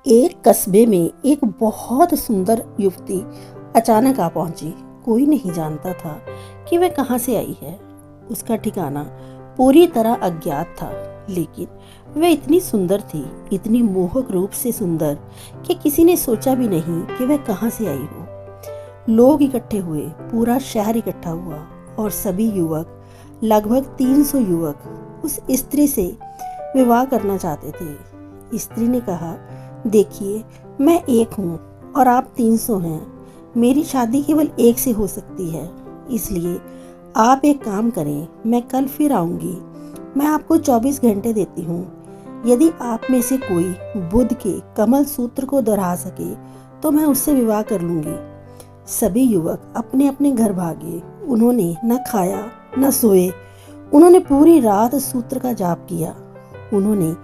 एक कस्बे में एक बहुत सुंदर युवती अचानक आ पहुंची। कोई नहीं जानता था कि वह कहां से आई है। उसका ठिकाना पूरी तरह अज्ञात था, लेकिन वह इतनी सुंदर थी, इतनी मोहक रूप से सुंदर कि किसी ने सोचा भी नहीं कि वह कहां से आई हो। लोग इकट्ठे हुए, पूरा शहर इकट्ठा हुआ और सभी युवक, लगभग 300 युवक उस स्त्री से विवाह करना चाहते थे। स्त्री ने कहा, देखिए, मैं एक हूँ और आप 300 हैं। मेरी शादी केवल एक से हो सकती है, इसलिए आप एक काम करें, मैं कल फिर आऊँगी। मैं आपको 24 घंटे देती हूँ। यदि आप में से कोई बुद्ध के कमल सूत्र को दोहरा सके तो मैं उससे विवाह कर लूँगी। सभी युवक अपने अपने घर भागे। उन्होंने न खाया न सोए। उन्होंने पूरी रात सूत्र का जाप किया। उन्होंने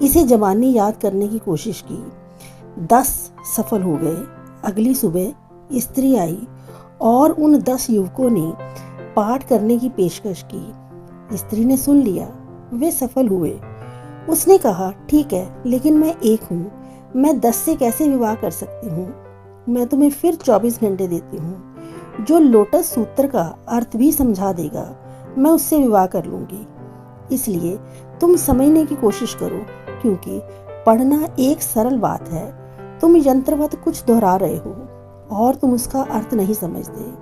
इसे ज़बानी याद करने की कोशिश की। 10 सफल हो गए। अगली सुबह स्त्री आई और उन 10 युवकों ने पाठ करने की पेशकश की। स्त्री ने सुन लिया, वे सफल हुए। उसने कहा, ठीक है, लेकिन मैं एक हूँ, मैं 10 से कैसे विवाह कर सकती हूँ? मैं तुम्हें फिर 24 घंटे देती हूँ। जो लोटस सूत्र का अर्थ भी समझा देगा, मैं उससे विवाह कर लूँगी। इसलिए तुम समझने की कोशिश करो, क्योंकि पढ़ना एक सरल बात है। तुम यंत्रवत कुछ दोहरा रहे हो और तुम उसका अर्थ नहीं समझते।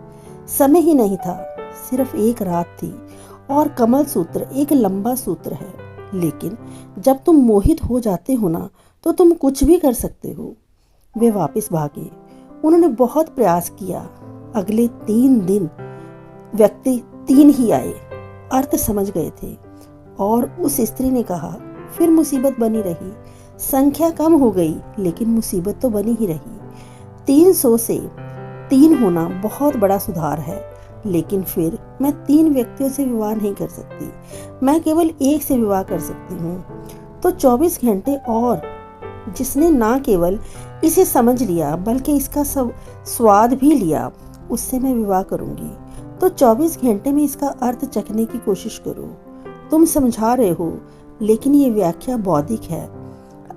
समय ही नहीं था, सिर्फ एक रात थी और कमल सूत्र एक लंबा सूत्र है, लेकिन जब तुम मोहित हो जाते हो ना, तो तुम कुछ भी कर सकते हो। वे वापस भागे। उन्होंने बहुत प्रयास किया। अगले 3 दिन व्यक्ति 3 ही आए, अर्थ समझ गए थे। और उस स्त्री ने कहा, फिर मुसीबत बनी रही। संख्या कम हो गई, लेकिन मुसीबत तो बनी ही रही। 300 से 3 होना बहुत बड़ा सुधार है, लेकिन फिर मैं 3 व्यक्तियों से विवाह नहीं कर सकती। मैं केवल एक से विवाह कर सकती हूँ। तो 24 घंटे और। जिसने ना केवल इसे समझ लिया, बल्कि इसका स्वाद भी लिया, उससे मैं विवाह करूँगी। तो 24 घंटे में इसका अर्थ चखने की कोशिश करो। तुम समझा रहे हो, लेकिन ये व्याख्या बौद्धिक है।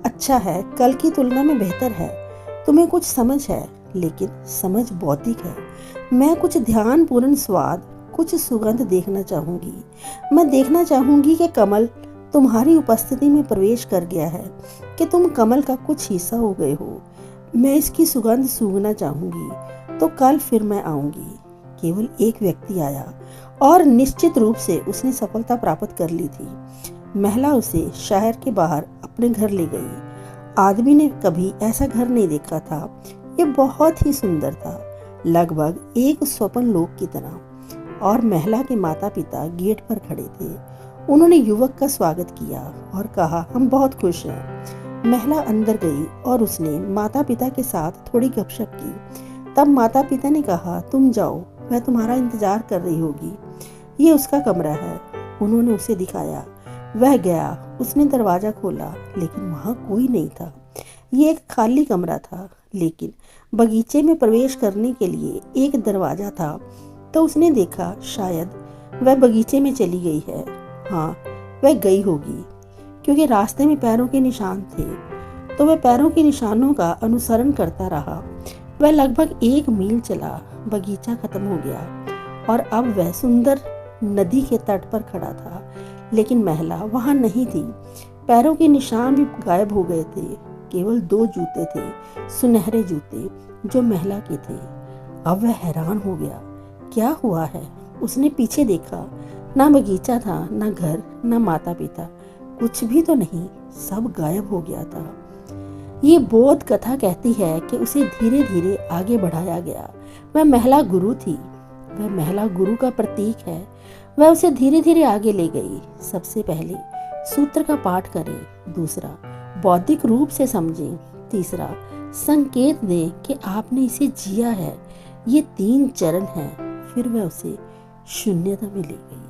अच्छा है, कल की तुलना में बेहतर है। तुम्हें कुछ समझ है, लेकिन समझ बौद्धिक है। मैं कुछ ध्यानपूर्ण स्वाद, कुछ सुगंध देखना चाहूंगी। मैं देखना चाहूंगी कि कमल तुम्हारी उपस्थिति में प्रवेश कर गया है, कि तुम कमल का कुछ हिस्सा हो गए हो। मैं इसकी सुगंध सूंघना चाहूंगी। तो कल फिर मैं आऊंगी। केवल एक व्यक्ति आया और निश्चित रूप से उसने सफलता प्राप्त कर ली थी। महिला उसे शहर के बाहर अपने घर ले गई। आदमी ने कभी ऐसा घर नहीं देखा था। ये बहुत ही सुंदर था, लगभग एक स्वप्न लोक की तरह। और महिला के माता पिता गेट पर खड़े थे। उन्होंने युवक का स्वागत किया और कहा, हम बहुत खुश हैं। महिला अंदर गई और उसने माता पिता के साथ थोड़ी गपशप की। तब माता पिता ने कहा, तुम जाओ, वह तुम्हारा इंतजार कर रही होगी। ये उसका कमरा है। उन्होंने उसे दिखाया। वह गया। उसने दरवाजा खोला, लेकिन वहां कोई नहीं था। ये एक खाली कमरा था, लेकिन बगीचे में प्रवेश करने के लिए एक दरवाजा था। तो उसने देखा, शायद वह बगीचे में चली गई है। हाँ, वह गई होगी, क्योंकि रास्ते में पैरों के निशान थे। तो वह पैरों के निशानों का अनुसरण करता रहा। वह लगभग 1 मील चला। बगीचा खत्म हो गया और अब वह सुंदर नदी के तट पर खड़ा था, लेकिन महिला वहां नहीं थी। पैरों के निशान भी गायब हो गए थे। केवल 2 जूते थे, सुनहरे जूते, जो महिला के थे। अब वह हैरान हो गया, क्या हुआ है? उसने पीछे देखा। ना बगीचा था, ना घर, ना माता पिता, कुछ भी तो नहीं। सब गायब हो गया था। ये बोध कथा कहती है कि उसे धीरे धीरे आगे बढ़ाया गया। वह महिला गुरु थी। वह महिला गुरु का प्रतीक है। वह उसे धीरे धीरे आगे ले गई। सबसे पहले सूत्र का पाठ करें, दूसरा बौद्धिक रूप से समझें, तीसरा संकेत दें कि आपने इसे जिया है। ये 3 चरण हैं। फिर वह उसे शून्यता में ले गई।